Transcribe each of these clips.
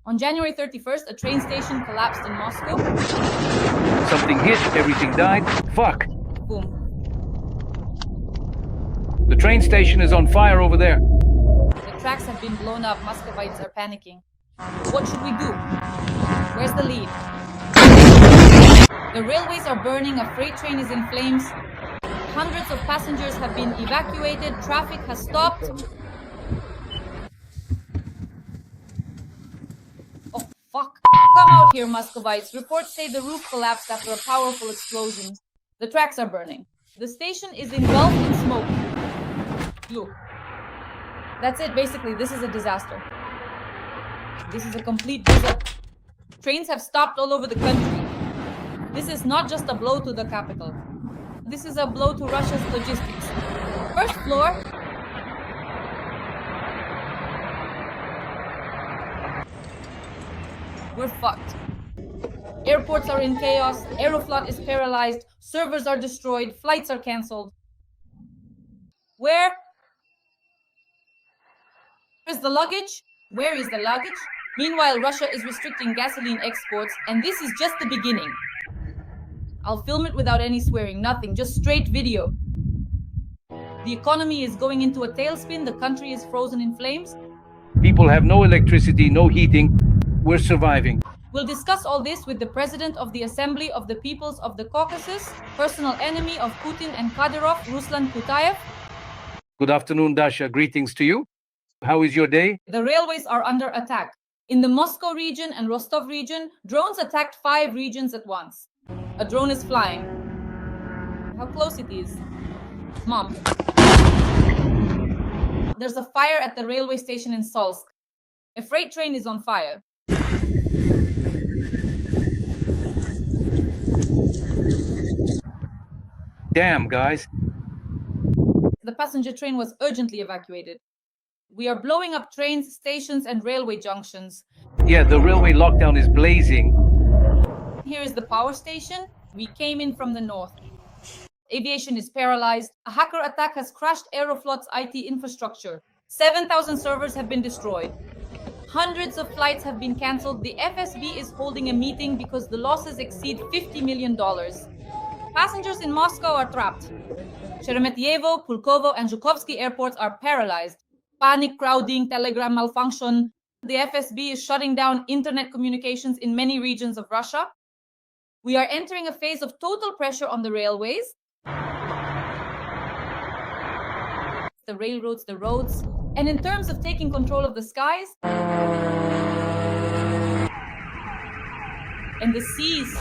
On January 31st, a train station collapsed in Moscow. Something hit, everything died. Fuck. Boom. The train station is on fire over there. The tracks have been blown up. Muscovites are panicking. What should we do? Where's the lead? The railways are burning. A freight train is in flames. Hundreds of passengers have been evacuated. Traffic has stopped. Oh, fuck. Come out here, Muscovites. Reports say the roof collapsed after a powerful explosion. The tracks are burning. The station is engulfed in smoke. Look. That's it, basically. This is a disaster. This is a complete disaster. Trains have stopped all over the country. This is not just a blow to the capital. This is a blow to Russia's logistics. First floor. We're fucked. Airports are in chaos. Aeroflot is paralyzed. Servers are destroyed. Flights are cancelled. Where is the luggage? Where is the luggage? Meanwhile, Russia is restricting gasoline exports, and this is just the beginning. I'll film it without any swearing, nothing, just straight video. The economy is going into a tailspin. The country is frozen in flames. People have no electricity, no heating. We're surviving. We'll discuss all this with the President of the Assembly of the Peoples of the Caucasus, personal enemy of Putin and Kadyrov, Ruslan Kutayev. Good afternoon, Dasha. Greetings to you. How is your day? The railways are under attack. In the Moscow region and Rostov region, drones attacked 5 regions at once. A drone is flying. How close it is. Mom. There's a fire at the railway station in Solsk. A freight train is on fire. Damn, guys. The passenger train was urgently evacuated. We are blowing up trains, stations, and railway junctions. Yeah, the railway lockdown is blazing. Here is the power station. We came in from the north. Aviation is paralyzed. A hacker attack has crashed Aeroflot's IT infrastructure. 7,000 servers have been destroyed. Hundreds of flights have been cancelled. The FSB is holding a meeting because the losses exceed $50 million. Passengers in Moscow are trapped. Sheremetyevo, Pulkovo, and Zhukovsky airports are paralyzed. Panic, crowding, telegram malfunction. The FSB is shutting down internet communications in many regions of Russia. We are entering a phase of total pressure on the railways, the railroads, the roads, and in terms of taking control of the skies and the seas.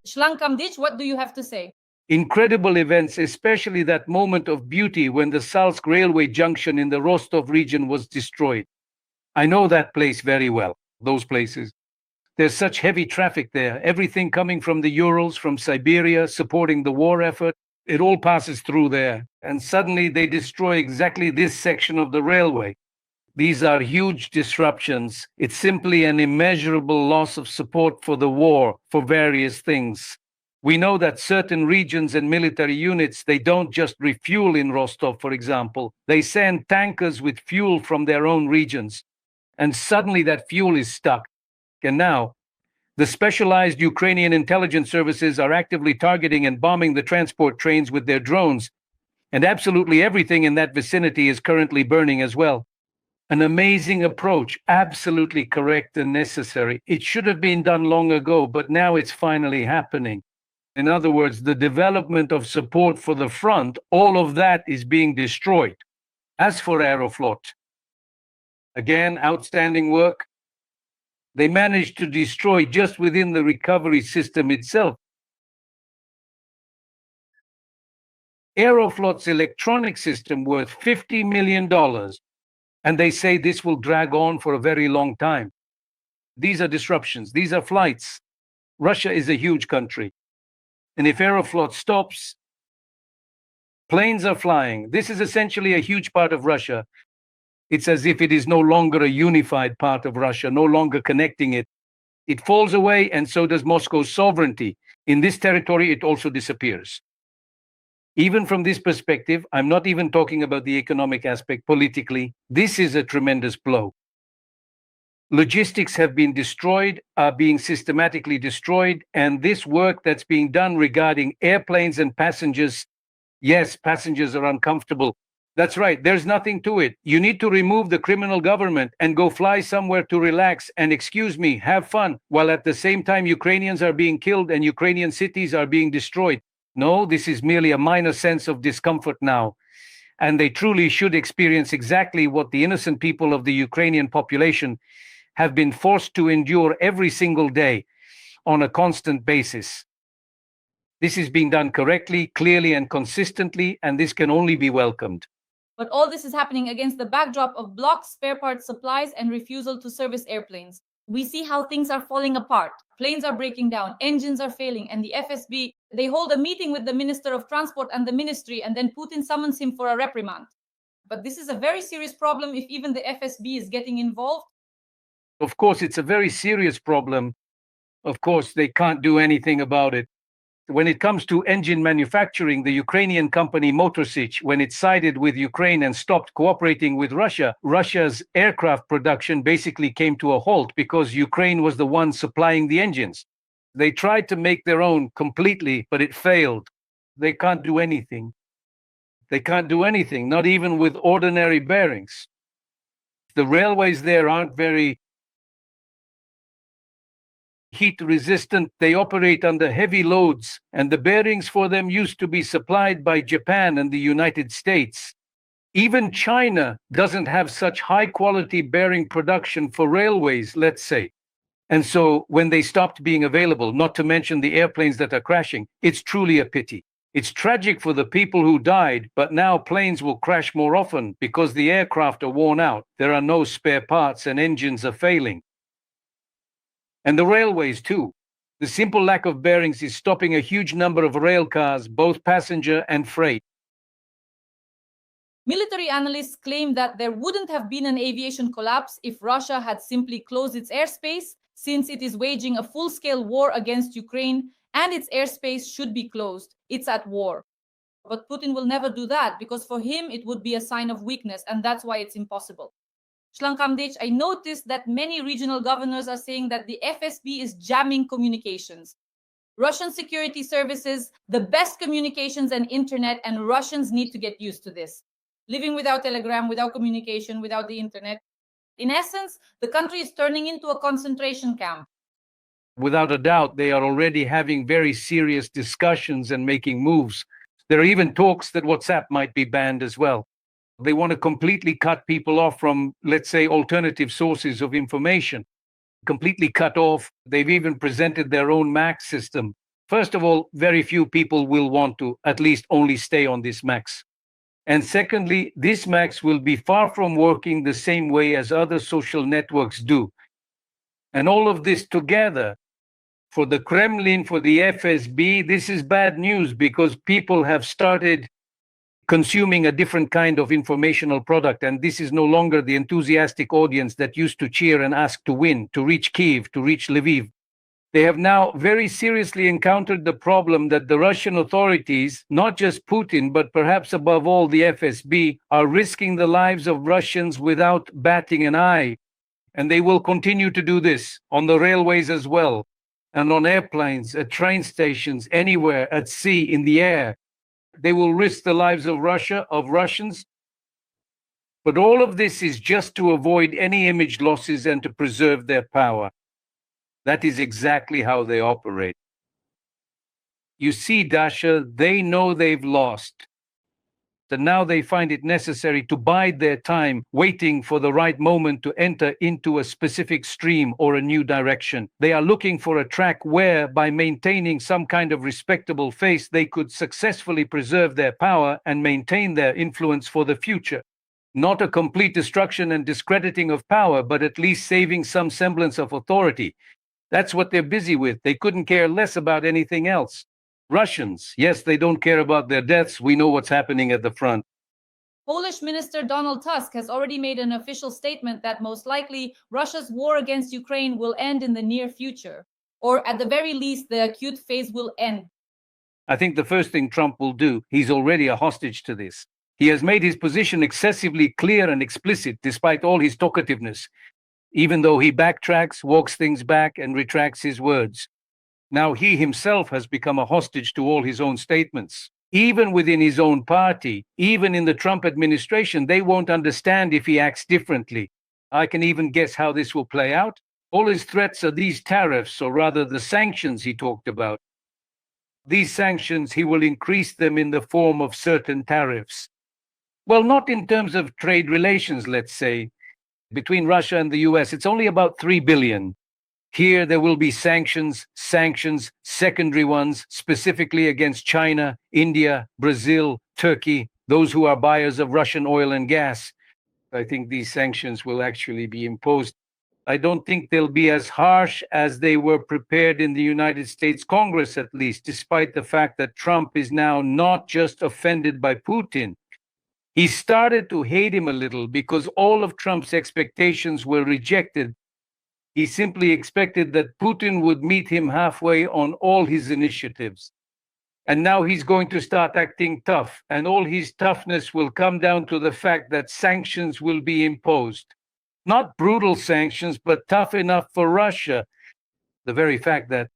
Shlankam, what do you have to say? Incredible events, especially that moment of beauty when the Salsk railway junction in the Rostov region was destroyed. I know that place very well, those places. There's such heavy traffic there, everything coming from the Urals, from Siberia, supporting the war effort. It all passes through there. And suddenly they destroy exactly this section of the railway. These are huge disruptions. It's simply an immeasurable loss of support for the war, for various things. We know that certain regions and military units, they don't just refuel in Rostov, for example. They send tankers with fuel from their own regions. And suddenly that fuel is stuck. And now, the specialized Ukrainian intelligence services are actively targeting and bombing the transport trains with their drones. And absolutely everything in that vicinity is currently burning as well. An amazing approach, absolutely correct and necessary. It should have been done long ago, but now it's finally happening. In other words, the development of support for the front, all of that is being destroyed. As for Aeroflot, again, outstanding work. They managed to destroy just within the recovery system itself. Aeroflot's electronic system worth $50 million. And they say this will drag on for a very long time. These are disruptions. These are flights. Russia is a huge country. And if Aeroflot stops, planes are flying. This is essentially a huge part of Russia. It's as if it is no longer a unified part of Russia, no longer connecting it. It falls away, and so does Moscow's sovereignty. In this territory, it also disappears. Even from this perspective, I'm not even talking about the economic aspect politically. This is a tremendous blow. Logistics have been destroyed, are being systematically destroyed, and this work that's being done regarding airplanes and passengers, yes, passengers are uncomfortable. That's right, there's nothing to it. You need to remove the criminal government and go fly somewhere to relax and, excuse me, have fun, while at the same time Ukrainians are being killed and Ukrainian cities are being destroyed. No, this is merely a minor sense of discomfort now. And they truly should experience exactly what the innocent people of the Ukrainian population have been forced to endure every single day on a constant basis. This is being done correctly, clearly, and consistently, and this can only be welcomed. But all this is happening against the backdrop of blocked spare parts supplies and refusal to service airplanes. We see how things are falling apart. Planes are breaking down, engines are failing, and the FSB, they hold a meeting with the Minister of Transport and the ministry, and then Putin summons him for a reprimand. But this is a very serious problem if even the FSB is getting involved. Of course, it's a very serious problem. Of course, they can't do anything about it. When it comes to engine manufacturing, the Ukrainian company Motorsich, when it sided with Ukraine and stopped cooperating with Russia, Russia's aircraft production basically came to a halt because Ukraine was the one supplying the engines. They tried to make their own completely, but it failed. They can't do anything. They can't do anything, not even with ordinary bearings. The railways there aren't very heat resistant. They operate under heavy loads, and the bearings for them used to be supplied by Japan and the United States. Even China doesn't have such high quality bearing production for railways, let's say. And so when they stopped being available, not to mention the airplanes that are crashing, it's truly a pity. It's tragic for the people who died, but now planes will crash more often because the aircraft are worn out. There are no spare parts and engines are failing. And the railways too. The simple lack of bearings is stopping a huge number of rail cars, both passenger and freight. Military analysts claim that there wouldn't have been an aviation collapse if Russia had simply closed its airspace, since it is waging a full-scale war against Ukraine and its airspace should be closed. It's at war. But Putin will never do that because for him it would be a sign of weakness, and that's why it's impossible. Shlankamdech, I noticed that many regional governors are saying that the FSB is jamming communications. Russian security services, the best communications and internet, and Russians need to get used to this. Living without telegram, without communication, without the internet. In essence, the country is turning into a concentration camp. Without a doubt, they are already having very serious discussions and making moves. There are even talks that WhatsApp might be banned as well. They want to completely cut people off from, let's say, alternative sources of information. Completely cut off. They've even presented their own Max system. First of all, very few people will want to at least only stay on this Max. And secondly, this Max will be far from working the same way as other social networks do. And all of this together, for the Kremlin, for the FSB, this is bad news because people have started consuming a different kind of informational product. And this is no longer the enthusiastic audience that used to cheer and ask to win, to reach Kyiv, to reach Lviv. They have now very seriously encountered the problem that the Russian authorities, not just Putin, but perhaps above all the FSB, are risking the lives of Russians without batting an eye. And they will continue to do this on the railways as well, and on airplanes, at train stations, anywhere, at sea, in the air. They will risk the lives of Russia, of Russians. But all of this is just to avoid any image losses and to preserve their power. That is exactly how they operate. You see, Dasha, they know they've lost. And now they find it necessary to bide their time, waiting for the right moment to enter into a specific stream or a new direction. They are looking for a track where, by maintaining some kind of respectable face, they could successfully preserve their power and maintain their influence for the future. Not a complete destruction and discrediting of power, but at least saving some semblance of authority. That's what they're busy with. They couldn't care less about anything else. Russians, yes, they don't care about their deaths. We know what's happening at the front. Polish Minister Donald Tusk has already made an official statement that most likely Russia's war against Ukraine will end in the near future, or at the very least, the acute phase will end. I think the first thing Trump will do, he's already a hostage to this. He has made his position excessively clear and explicit despite all his talkativeness, even though he backtracks, walks things back, and retracts his words. Now he himself has become a hostage to all his own statements. Even within his own party, even in the Trump administration, they won't understand if he acts differently. I can even guess how this will play out. All his threats are these tariffs, or rather the sanctions he talked about. These sanctions, he will increase them in the form of certain tariffs. Well, not in terms of trade relations, let's say. Between Russia and the US, it's only about 3 billion. Here, there will be sanctions, secondary ones, specifically against China, India, Brazil, Turkey, those who are buyers of Russian oil and gas. I think these sanctions will actually be imposed. I don't think they'll be as harsh as they were prepared in the United States Congress, at least, despite the fact that Trump is now not just offended by Putin. He started to hate him a little because all of Trump's expectations were rejected. He simply expected that Putin would meet him halfway on all his initiatives. And now he's going to start acting tough, and all his toughness will come down to the fact that sanctions will be imposed. Not brutal sanctions, but tough enough for Russia. The very fact that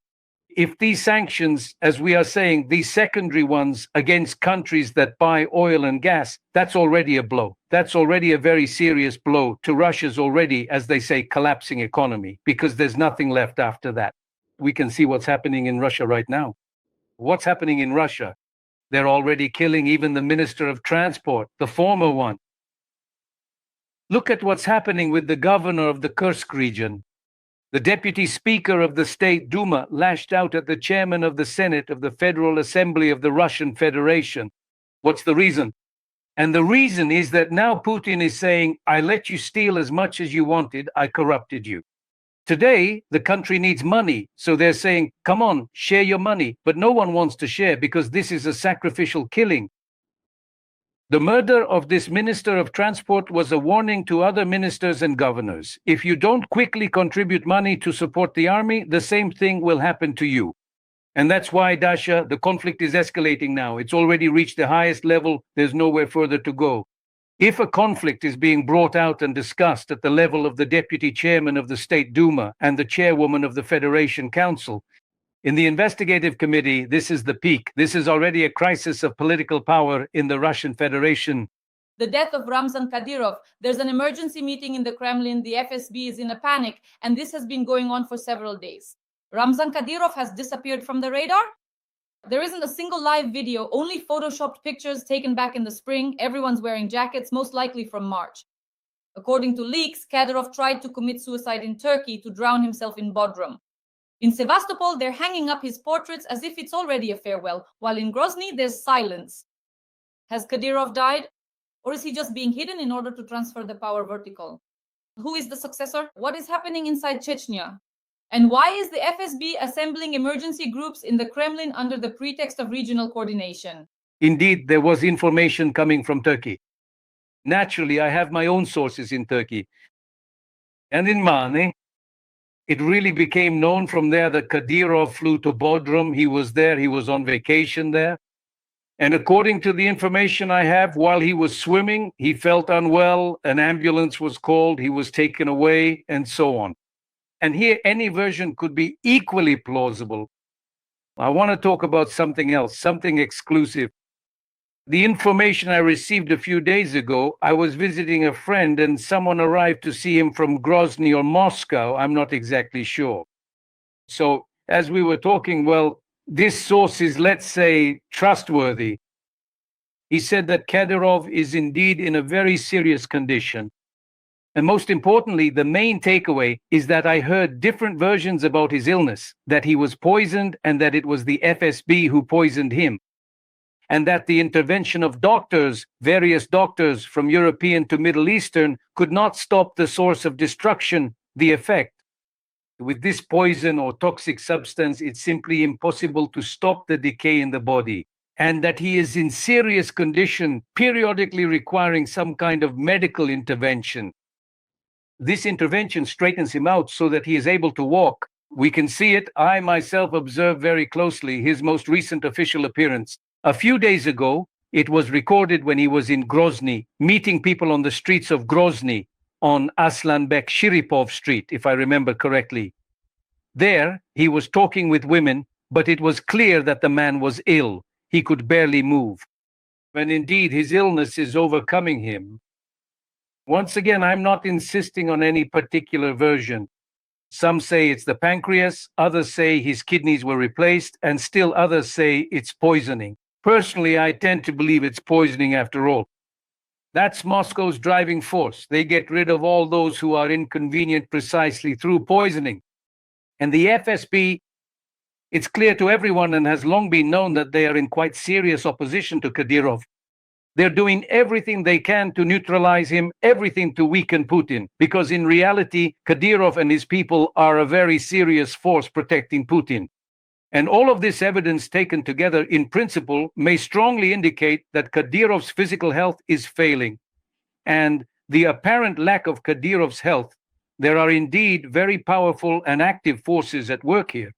if these sanctions, as we are saying, these secondary ones against countries that buy oil and gas, that's already a blow. That's already a very serious blow to Russia's already, as they say, collapsing economy, because there's nothing left after that. We can see what's happening in Russia right now. What's happening in Russia? They're already killing even the Minister of Transport, the former one. Look at what's happening with the governor of the Kursk region. The deputy speaker of the State Duma lashed out at the chairman of the Senate of the Federal Assembly of the Russian Federation. What's the reason? And the reason is that now Putin is saying, I let you steal as much as you wanted, I corrupted you. Today, the country needs money, so they're saying, come on, share your money. But no one wants to share because this is a sacrificial killing. The murder of this Minister of Transport was a warning to other ministers and governors. If you don't quickly contribute money to support the army, the same thing will happen to you. And that's why, Dasha, the conflict is escalating now. It's already reached the highest level. There's nowhere further to go. If a conflict is being brought out and discussed at the level of the deputy chairman of the State Duma and the chairwoman of the Federation Council, in the investigative committee, this is the peak. This is already a crisis of political power in the Russian Federation. The death of Ramzan Kadyrov. There's an emergency meeting in the Kremlin. The FSB is in a panic, and this has been going on for several days. Ramzan Kadyrov has disappeared from the radar. There isn't a single live video, only photoshopped pictures taken back in the spring. Everyone's wearing jackets, most likely from March. According to leaks, Kadyrov tried to commit suicide in Turkey to drown himself in Bodrum. In Sevastopol, they're hanging up his portraits as if it's already a farewell, while in Grozny, there's silence. Has Kadyrov died? Or is he just being hidden in order to transfer the power vertical? Who is the successor? What is happening inside Chechnya? And why is the FSB assembling emergency groups in the Kremlin under the pretext of regional coordination? Indeed, there was information coming from Turkey. Naturally, I have my own sources in Turkey. And in Mane, it really became known from there that Kadyrov flew to Bodrum. He was there. He was on vacation there. And according to the information I have, while he was swimming, he felt unwell. An ambulance was called. He was taken away, and so on. And here, any version could be equally plausible. I want to talk about something else, something exclusive. The information I received a few days ago, I was visiting a friend and someone arrived to see him from Grozny or Moscow. I'm not exactly sure. So as we were talking, well, this source is, let's say, trustworthy. He said that Kadyrov is indeed in a very serious condition. And most importantly, the main takeaway is that I heard different versions about his illness, that he was poisoned and that it was the FSB who poisoned him. And that the intervention of doctors, various doctors from European to Middle Eastern, could not stop the source of destruction, the effect. With this poison or toxic substance, it's simply impossible to stop the decay in the body. And that he is in serious condition, periodically requiring some kind of medical intervention. This intervention straightens him out so that he is able to walk. We can see it. I myself observed very closely his most recent official appearance. A few days ago, it was recorded when he was in Grozny, meeting people on the streets of Grozny on Aslanbek Shiripov Street, if I remember correctly. There, he was talking with women, but it was clear that the man was ill. He could barely move. And indeed, his illness is overcoming him. Once again, I'm not insisting on any particular version. Some say it's the pancreas, others say his kidneys were replaced, and still others say it's poisoning. Personally, I tend to believe it's poisoning after all. That's Moscow's driving force. They get rid of all those who are inconvenient precisely through poisoning. And the FSB, it's clear to everyone and has long been known that they are in quite serious opposition to Kadyrov. They're doing everything they can to neutralize him, everything to weaken Putin, because in reality, Kadyrov and his people are a very serious force protecting Putin. And all of this evidence taken together in principle may strongly indicate that Kadyrov's physical health is failing. And the apparent lack of Kadyrov's health, there are indeed very powerful and active forces at work here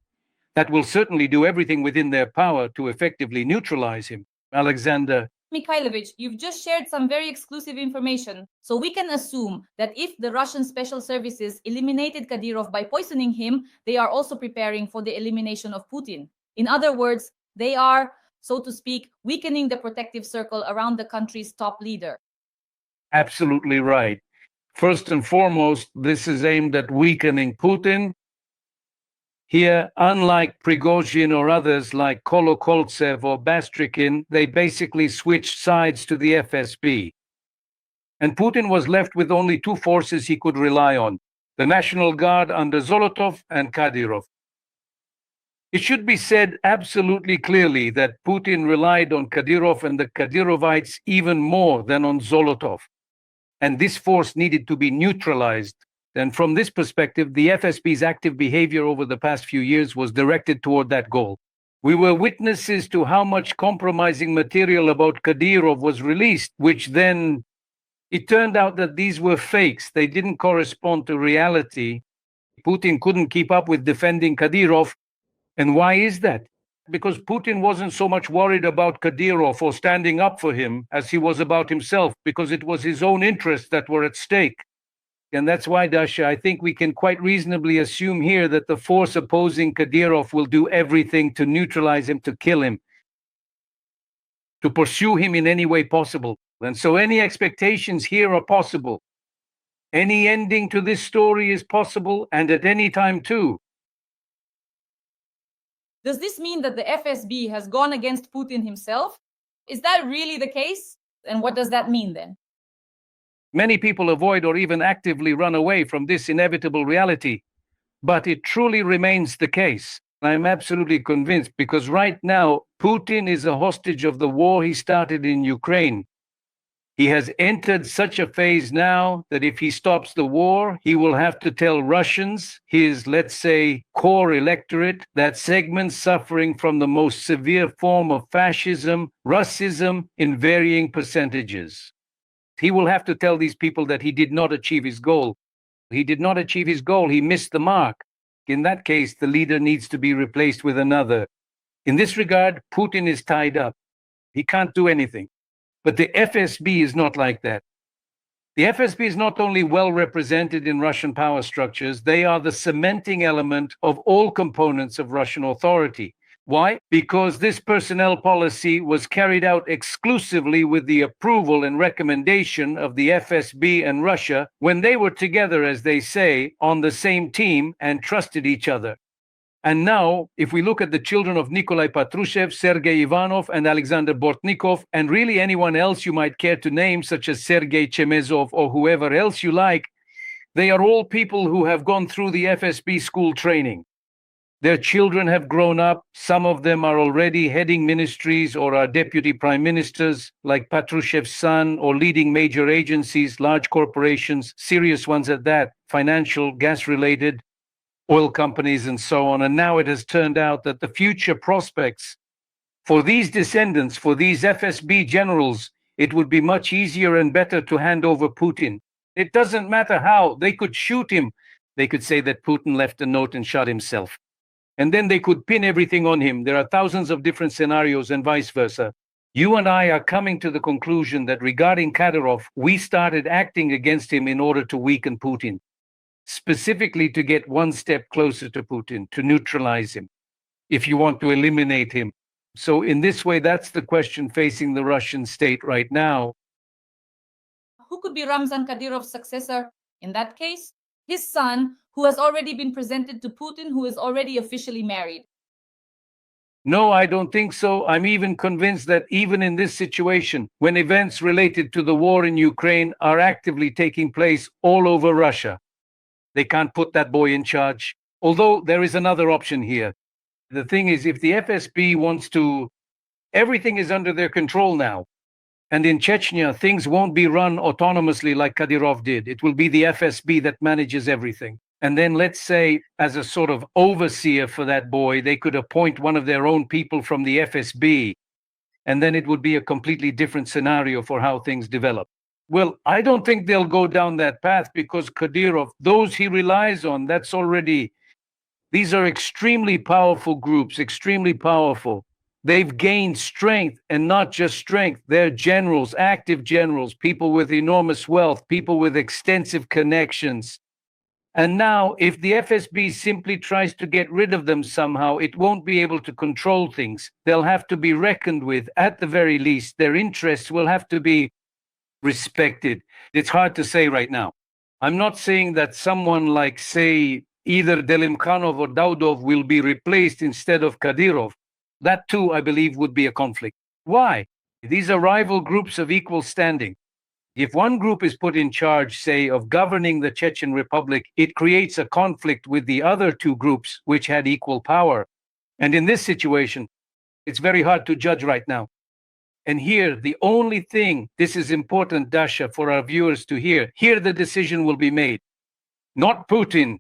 that will certainly do everything within their power to effectively neutralize him. Alexander Mikhailovich, you've just shared some very exclusive information, so we can assume that if the Russian special services eliminated Kadyrov by poisoning him, they are also preparing for the elimination of Putin. In other words, they are, so to speak, weakening the protective circle around the country's top leader. Absolutely right. First and foremost, this is aimed at weakening Putin. Here, unlike Prigozhin or others like Kolokoltsev or Bastrikin, they basically switched sides to the FSB. And Putin was left with only two forces he could rely on, the National Guard under Zolotov and Kadyrov. It should be said absolutely clearly that Putin relied on Kadyrov and the Kadyrovites even more than on Zolotov. And this force needed to be neutralized. And from this perspective, the FSB's active behavior over the past few years was directed toward that goal. We were witnesses to how much compromising material about Kadyrov was released, which then it turned out that these were fakes. They didn't correspond to reality. Putin couldn't keep up with defending Kadyrov. And why is that? Because Putin wasn't so much worried about Kadyrov or standing up for him as he was about himself, because it was his own interests that were at stake. And that's why, Dasha, I think we can quite reasonably assume here that the force opposing Kadyrov will do everything to neutralize him, to kill him, to pursue him in any way possible. And so any expectations here are possible. Any ending to this story is possible, and at any time too. Does this mean that the FSB has gone against Putin himself? Is that really the case? And what does that mean then? Many people avoid or even actively run away from this inevitable reality, but it truly remains the case. I'm absolutely convinced, because right now, Putin is a hostage of the war he started in Ukraine. He has entered such a phase now that if he stops the war, he will have to tell Russians, his, let's say, core electorate, that segments suffering from the most severe form of fascism, Russism, in varying percentages. He will have to tell these people that he did not achieve his goal. He did not achieve his goal. He missed the mark. In that case, the leader needs to be replaced with another. In this regard, Putin is tied up. He can't do anything. But the FSB is not like that. The FSB is not only well represented in Russian power structures, they are the cementing element of all components of Russian authority. Why? Because this personnel policy was carried out exclusively with the approval and recommendation of the FSB and Russia when they were together, as they say, on the same team and trusted each other. And now, if we look at the children of Nikolai Patrushev, Sergei Ivanov, and Alexander Bortnikov, and really anyone else you might care to name, such as Sergei Chemezov or whoever else you like, they are all people who have gone through the FSB school training. Their children have grown up. Some of them are already heading ministries or are deputy prime ministers, like Patrushev's son, or leading major agencies, large corporations, serious ones at that, financial, gas-related, oil companies, and so on. And now it has turned out that the future prospects for these descendants, for these FSB generals, it would be much easier and better to hand over Putin. It doesn't matter how. They could shoot him. They could say that Putin left a note and shot himself. And then they could pin everything on him. There are thousands of different scenarios and vice versa. You and I are coming to the conclusion that regarding Kadyrov, we started acting against him in order to weaken Putin, specifically to get one step closer to Putin, to neutralize him, if you want to eliminate him. So in this way, that's the question facing the Russian state right now. Who could be Ramzan Kadyrov's successor? In that case, his son, who has already been presented to Putin, who is already officially married. No, I don't think so. I'm even convinced that even in this situation, when events related to the war in Ukraine are actively taking place all over Russia, they can't put that boy in charge. Although there is another option here. The thing is, if the FSB wants to, everything is under their control now. And in Chechnya, things won't be run autonomously like Kadyrov did. It will be the FSB that manages everything. And then let's say, as a sort of overseer for that boy, they could appoint one of their own people from the FSB. And then it would be a completely different scenario for how things develop. Well, I don't think they'll go down that path because Kadyrov, those he relies on, these are extremely powerful groups, extremely powerful. They've gained strength, and not just strength. They're generals, active generals, people with enormous wealth, people with extensive connections. And now, if the FSB simply tries to get rid of them somehow, it won't be able to control things. They'll have to be reckoned with. At the very least, their interests will have to be respected. It's hard to say right now. I'm not saying that someone like, say, either Delimkhanov or Daudov will be replaced instead of Kadyrov. That too, I believe, would be a conflict. Why? These are rival groups of equal standing. If one group is put in charge, say, of governing the Chechen Republic, it creates a conflict with the other two groups which had equal power. And in this situation, it's very hard to judge right now. And here, the only thing, this is important, Dasha, for our viewers to hear, here the decision will be made. Not Putin.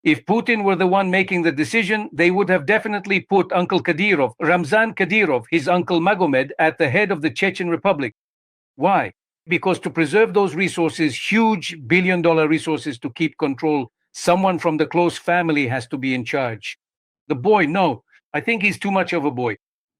If Putin were the one making the decision, they would have definitely put Uncle Kadyrov, Ramzan Kadyrov, his uncle Magomed, at the head of the Chechen Republic. Why? Because to preserve those resources, huge billion-dollar resources to keep control, someone from the close family has to be in charge. The boy, no, I think he's too much of a boy.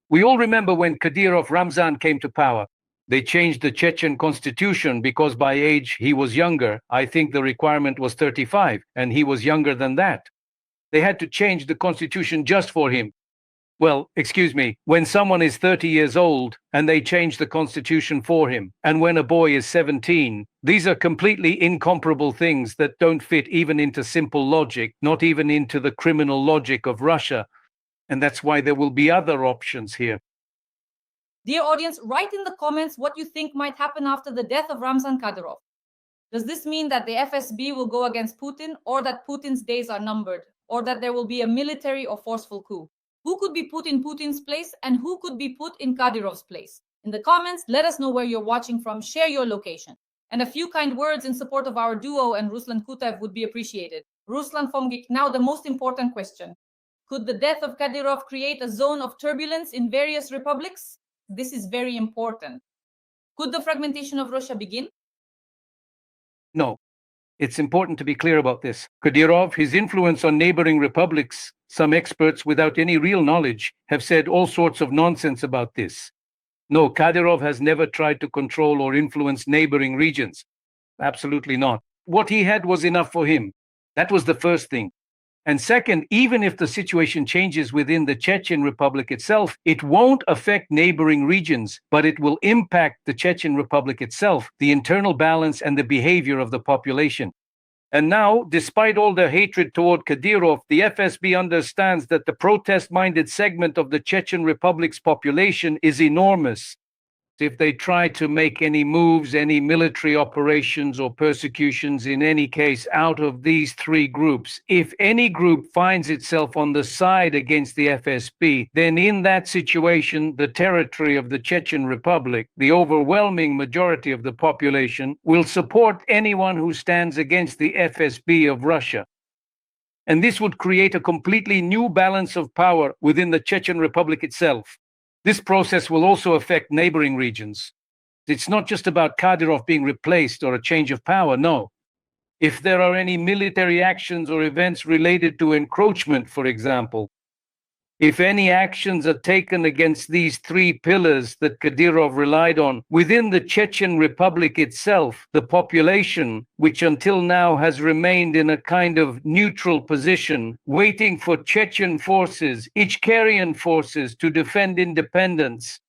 We all remember when Kadyrov Ramzan came to power. They changed the Chechen constitution because by age he was younger. I think the requirement was 35, and he was younger than that. They had to change the constitution just for him. Well, excuse me, when someone is 30 years old and they change the constitution for him, and when a boy is 17, these are completely incomparable things that don't fit even into simple logic, not even into the criminal logic of Russia. And that's why there will be other options here. Dear audience, write in the comments what you think might happen after the death of Ramzan Kadyrov. Does this mean that the FSB will go against Putin, or that Putin's days are numbered, or that there will be a military or forceful coup? Who could be put in Putin's place, and who could be put in Kadyrov's place? In the comments, let us know where you're watching from, share your location. And a few kind words in support of our duo and Ruslan Kutev would be appreciated. Ruslan Fomgik, now the most important question. Could the death of Kadyrov create a zone of turbulence in various republics? This is very important. Could the fragmentation of Russia begin? No. It's important to be clear about this. Kadyrov, his influence on neighboring republics, some experts without any real knowledge have said all sorts of nonsense about this. No, Kadyrov has never tried to control or influence neighboring regions. Absolutely not. What he had was enough for him. That was the first thing. And second, even if the situation changes within the Chechen Republic itself, it won't affect neighboring regions, but it will impact the Chechen Republic itself, the internal balance and the behavior of the population. And now, despite all the hatred toward Kadyrov, the FSB understands that the protest-minded segment of the Chechen Republic's population is enormous. If they try to make any moves, any military operations or persecutions in any case out of these three groups, if any group finds itself on the side against the FSB, then in that situation, the territory of the Chechen Republic, the overwhelming majority of the population, will support anyone who stands against the FSB of Russia. And this would create a completely new balance of power within the Chechen Republic itself. This process will also affect neighboring regions. It's not just about Kadyrov being replaced or a change of power, no. If there are any military actions or events related to encroachment, for example, if any actions are taken against these three pillars that Kadyrov relied on within the Chechen Republic itself, the population, which until now has remained in a kind of neutral position, waiting for Chechen forces, Ichkerian forces, to defend independence.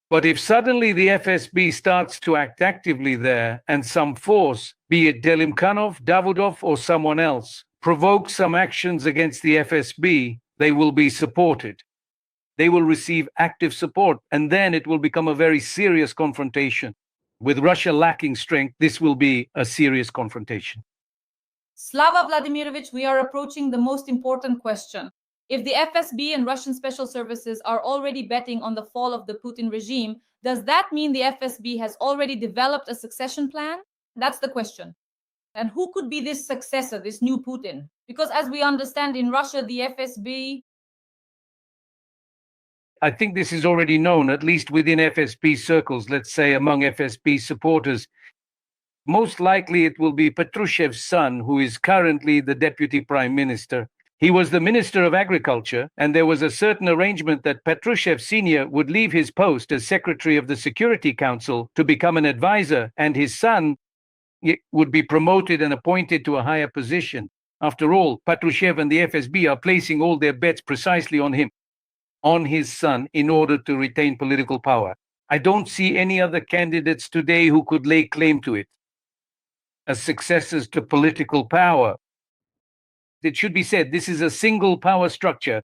But if suddenly the FSB starts to act actively there, and some force, be it Delimkhanov, Davudov, or someone else, provokes some actions against the FSB, they will be supported. They will receive active support, and then it will become a very serious confrontation. With Russia lacking strength, this will be a serious confrontation. Slava Vladimirovich, we are approaching the most important question. If the FSB and Russian special services are already betting on the fall of the Putin regime, does that mean the FSB has already developed a succession plan? That's the question. And who could be this successor, this new Putin? Because as we understand in Russia, the FSB... I think this is already known, at least within FSB circles, let's say among FSB supporters. Most likely it will be Petrushev's son, who is currently the deputy prime minister. He was the Minister of Agriculture, and there was a certain arrangement that Patrushev Sr. would leave his post as Secretary of the Security Council to become an advisor, and his son would be promoted and appointed to a higher position. After all, Patrushev and the FSB are placing all their bets precisely on him, on his son, in order to retain political power. I don't see any other candidates today who could lay claim to it as successors to political power. It should be said, this is a single power structure.